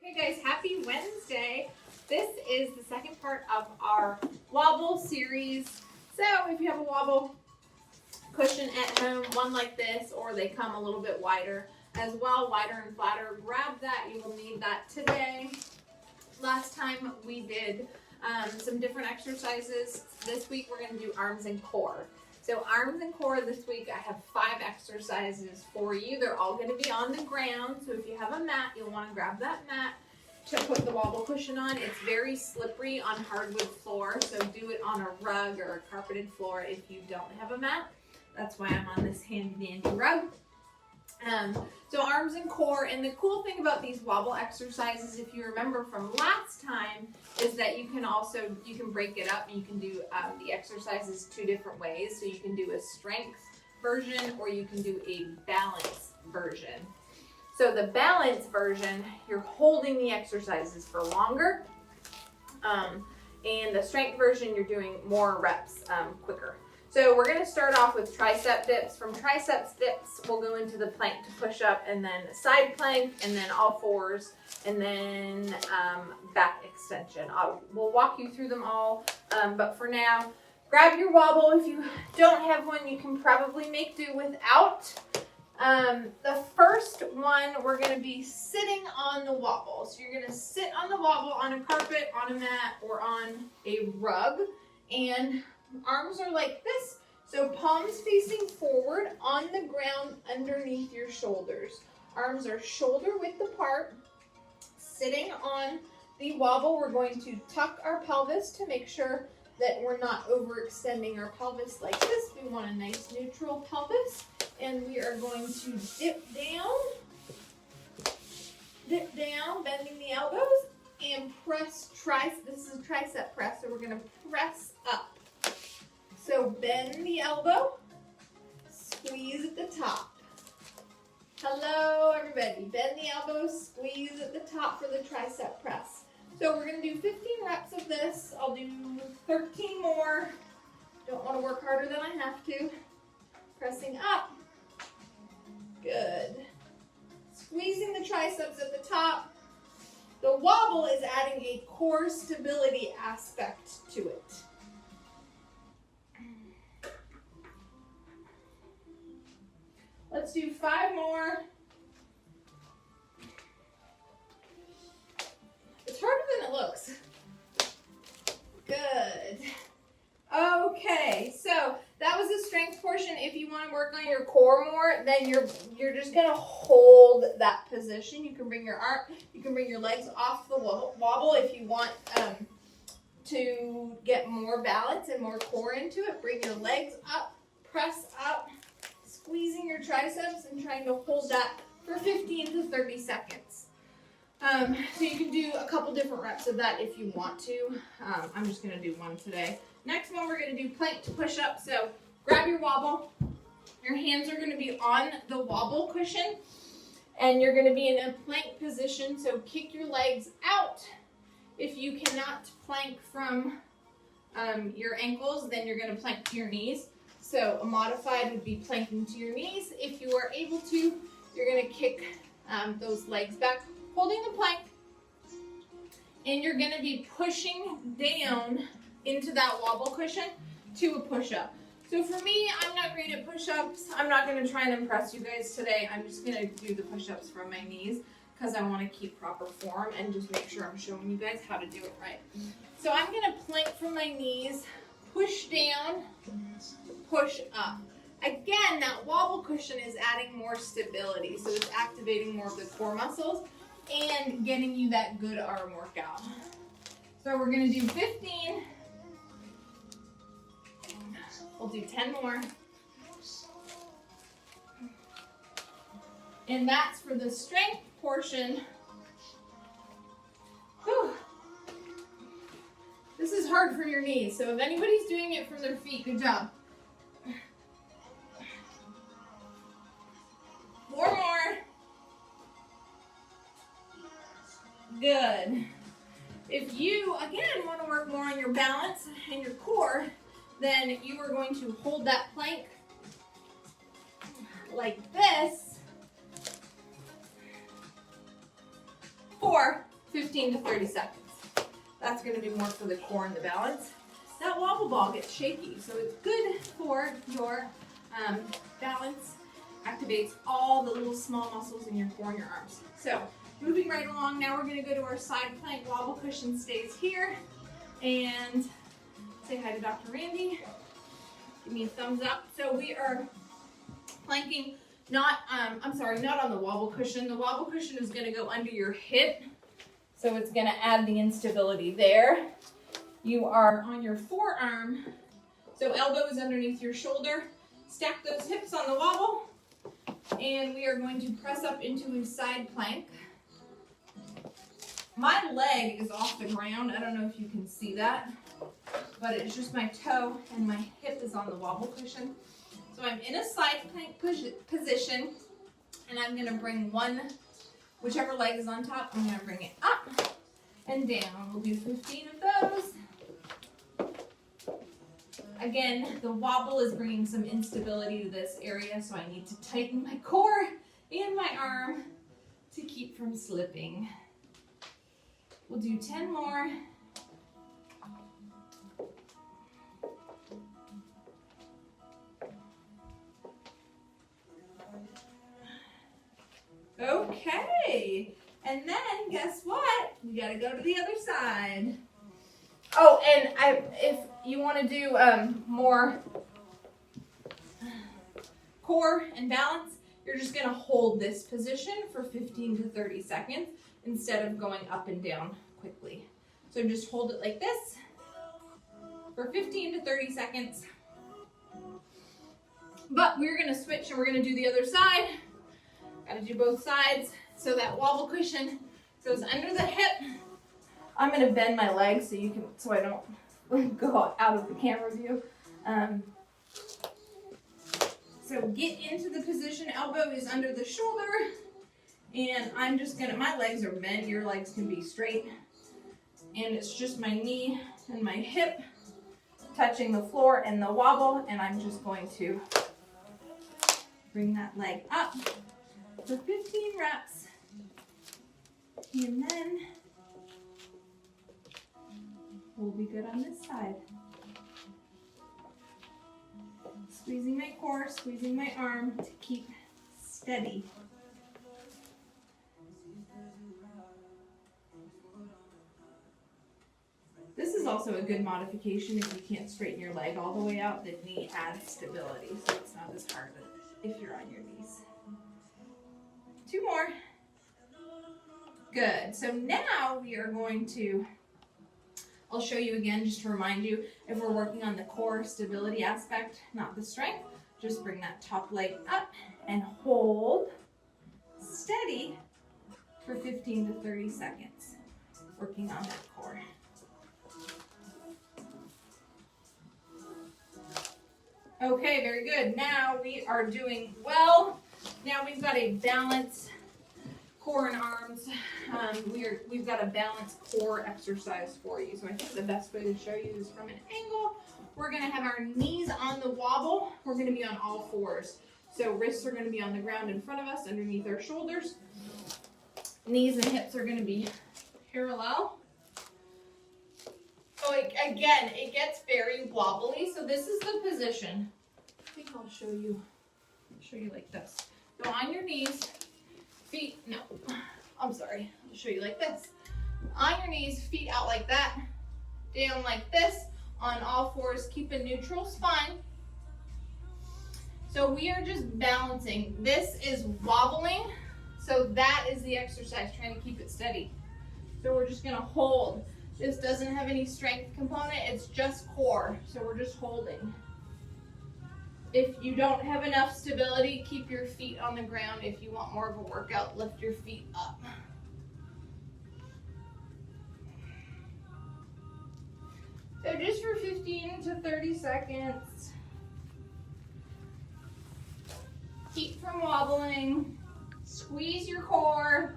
Okay guys, happy Wednesday. This is the second part of our Wobble series. So if you have a Wobble cushion at home, one like this, or they come a little bit wider as well, wider and flatter, grab that. You will need that today. Last time we did some different exercises. This week we're going to do arms and core. So arms and core this week, I have 5 exercises for you. They're all going to be on the ground. So if you have a mat, you'll want to grab that mat to put the Wobble cushion on. It's very slippery on hardwood floor, so do it on a rug or a carpeted floor if you don't have a mat. That's why I'm on this handy dandy rug. So arms and core, and the cool thing about these Wobble exercises, if you remember from last time, is that you can break it up and you can do the exercises 2 different ways. So you can do a strength version or you can do a balance version. So the balance version, you're holding the exercises for longer, and the strength version, you're doing more reps quicker. So we're going to start off with tricep dips. From tricep dips, we'll go into the plank to push up, and then side plank, and then all fours, and then back extension. We'll walk you through them all, but for now, grab your Wobble. If you don't have one, you can probably make do without. The first one, we're going to be sitting on the Wobble. So you're going to sit on the Wobble on a carpet, on a mat, or on a rug, and arms are like this, so palms facing forward on the ground underneath your shoulders. Arms are shoulder width apart. Sitting on the Wobble, we're going to tuck our pelvis to make sure that we're not overextending our pelvis like this. We want a nice neutral pelvis, and we are going to dip down, bending the elbows, and press this is a tricep press, so we're going to press up. So bend the elbow, squeeze at the top. Hello everybody, bend the elbow, squeeze at the top for the tricep press. So we're going to do 15 reps of this. I'll do 13 more. Don't want to work harder than I have to. Pressing up. Good. Squeezing the triceps at the top. The Wobble is adding a core stability aspect to it. Let's do 5 more. It's harder than it looks. Good. Okay, so that was the strength portion. If you want to work on your core more, then you're just gonna hold that position. You can bring your legs off the Wobble if you want to get more balance and more core into it. Bring your legs up, press up, squeezing your triceps and trying to hold that for 15 to 30 seconds. So you can do a couple different reps of that if you want to. I'm just going to do 1 today. Next one, we're going to do plank to push up. So grab your Wobble. Your hands are going to be on the Wobble cushion, and you're going to be in a plank position. So kick your legs out. If you cannot plank from your ankles, then you're going to plank to your knees. So a modified would be planking to your knees. If you are able to, you're going to kick those legs back, holding the plank, and you're going to be pushing down into that Wobble cushion to a push-up. So for me, I'm not great at push-ups. I'm not going to try and impress you guys today. I'm just going to do the push-ups from my knees because I want to keep proper form and just make sure I'm showing you guys how to do it right. So I'm going to plank from my knees, push down, push up. Again, that Wobble cushion is adding more stability, so it's activating more of the core muscles and getting you that good arm workout. So we're going to do 15. We'll do 10 more. And that's for the strength portion. Whew. This is hard for your knees, so if anybody's doing it from their feet, good job. 4 more. Good. If you, again, want to work more on your balance and your core, then you are going to hold that plank like this for 15 to 30 seconds. That's going to be more for the core and the balance. That wobble ball gets shaky, so it's good for your balance. Activates all the little small muscles in your core and your arms. So moving right along, now we're going to go to our side plank. Wobble cushion stays here. And say hi to Dr. Randy. Give me a thumbs up. So we are planking, not on the wobble cushion. The wobble cushion is going to go under your hip. So it's going to add the instability there. You are on your forearm. So elbow is underneath your shoulder. Stack those hips on the wobble. And we are going to press up into a side plank. My leg is off the ground. I don't know if you can see that, but it's just my toe and my hip is on the wobble cushion. So I'm in a side plank position, and I'm going to bring whichever leg is on top, I'm going to bring it up and down. We'll do 15 of those. Again, the wobble is bringing some instability to this area, so I need to tighten my core and my arm to keep from slipping. We'll do 10 more. Okay, and then guess what? We gotta go to the other side. Oh, and if you want to do more core and balance, you're just gonna hold this position for 15 to 30 seconds instead of going up and down quickly. So just hold it like this for 15 to 30 seconds. But we're gonna switch and we're gonna do the other side. Gotta do both sides. So that wobble cushion goes under the hip. I'm gonna bend my legs so I don't go out of the camera view. So get into the position, elbow is under the shoulder, and I'm just my legs are bent, your legs can be straight. And it's just my knee and my hip touching the floor and the wobble, and I'm just going to bring that leg up for 15 reps. And then we'll be good on this side. Squeezing my core, squeezing my arm to keep steady. This is also a good modification if you can't straighten your leg all the way out. The knee adds stability, so it's not as hard if you're on your knees. 2 more. Good. So now we are going to, I'll show you again just to remind you, if we're working on the core stability aspect, not the strength, just bring that top leg up and hold steady for 15 to 30 seconds, working on that core. Okay, very good. Now we are doing well. Now we've got a balanced core and arms. We've got a balanced core exercise for you. So I think the best way to show you is from an angle. We're going to have our knees on the wobble. We're going to be on all fours. So wrists are going to be on the ground in front of us, underneath our shoulders. Knees and hips are going to be parallel. So again, it gets very wobbly. So this is the position. I think I'll show you like this. So on your knees, feet, no, I'm sorry. I'll show you like this. On your knees, feet out like that, down like this, on all fours, keep a neutral spine. So we are just balancing. This is wobbling, so that is the exercise, trying to keep it steady. So we're just gonna hold. This doesn't have any strength component, it's just core, so we're just holding. If you don't have enough stability, keep your feet on the ground. If you want more of a workout, lift your feet up. So just for 15 to 30 seconds. Keep from wobbling. Squeeze your core.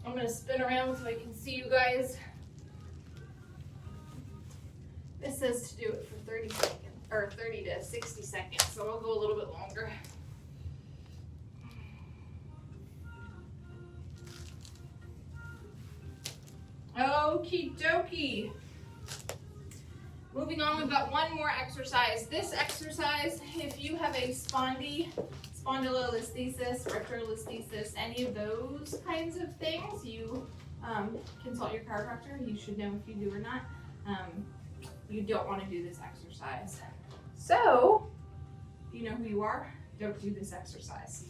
I'm going to spin around so I can see you guys. This says to do it for 30 seconds, or 30 to 60 seconds, so I'll go a little bit longer. Okie dokie. Moving on, we've got one more exercise. This exercise, if you have a spondylolisthesis, retrolisthesis, any of those kinds of things, you consult your chiropractor. You should know if you do or not. You don't want to do this exercise. So, you know who you are, don't do this exercise.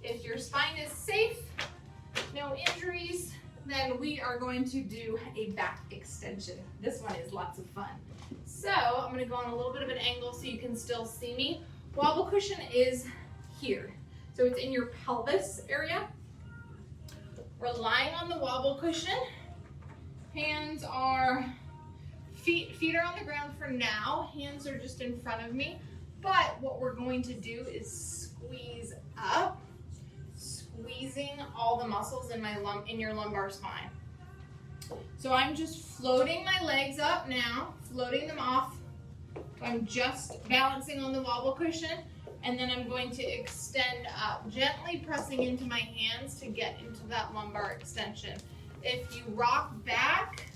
If your spine is safe, no injuries, then we are going to do a back extension. This one is lots of fun. So I'm going to go on a little bit of an angle so you can still see me. Wobble cushion is here. So it's in your pelvis area. We're lying on the wobble cushion. Hands are, feet are on the ground for now. Hands are just in front of me. But what we're going to do is squeeze up, squeezing all the muscles in your lumbar spine. So I'm just floating my legs up now, floating them off. I'm just balancing on the wobble cushion, and then I'm going to extend up, gently pressing into my hands to get into that lumbar extension. If you rock back,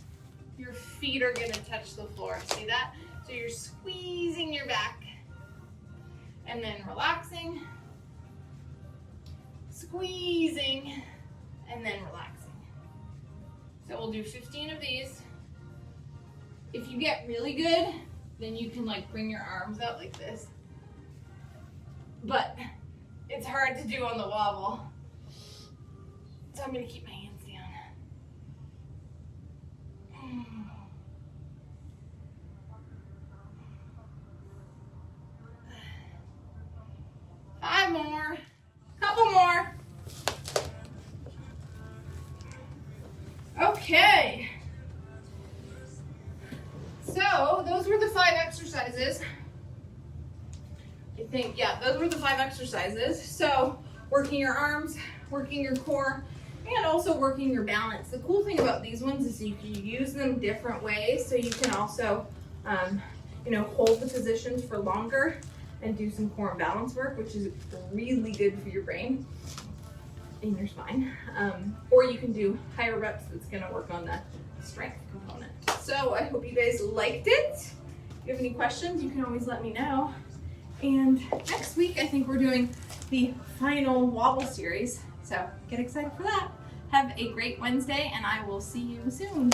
your feet are going to touch the floor. See that? So you're squeezing your back, and then relaxing, squeezing, and then relaxing. So we'll do 15 of these. If you get really good, then you can like bring your arms out like this. But it's hard to do on the wobble. So I'm gonna keep my hands down. 5 more, couple more. Okay, so those were the 5 exercises. I think, yeah, those were the 5 exercises. So working your arms, working your core, and also working your balance. The cool thing about these ones is you can use them different ways. So you can also, hold the positions for longer and do some core and balance work, which is really good for your brain in your spine. Or you can do higher reps that's gonna work on the strength component. So I hope you guys liked it. If you have any questions, you can always let me know. And next week, I think we're doing the final wobble series. So get excited for that. Have a great Wednesday, and I will see you soon.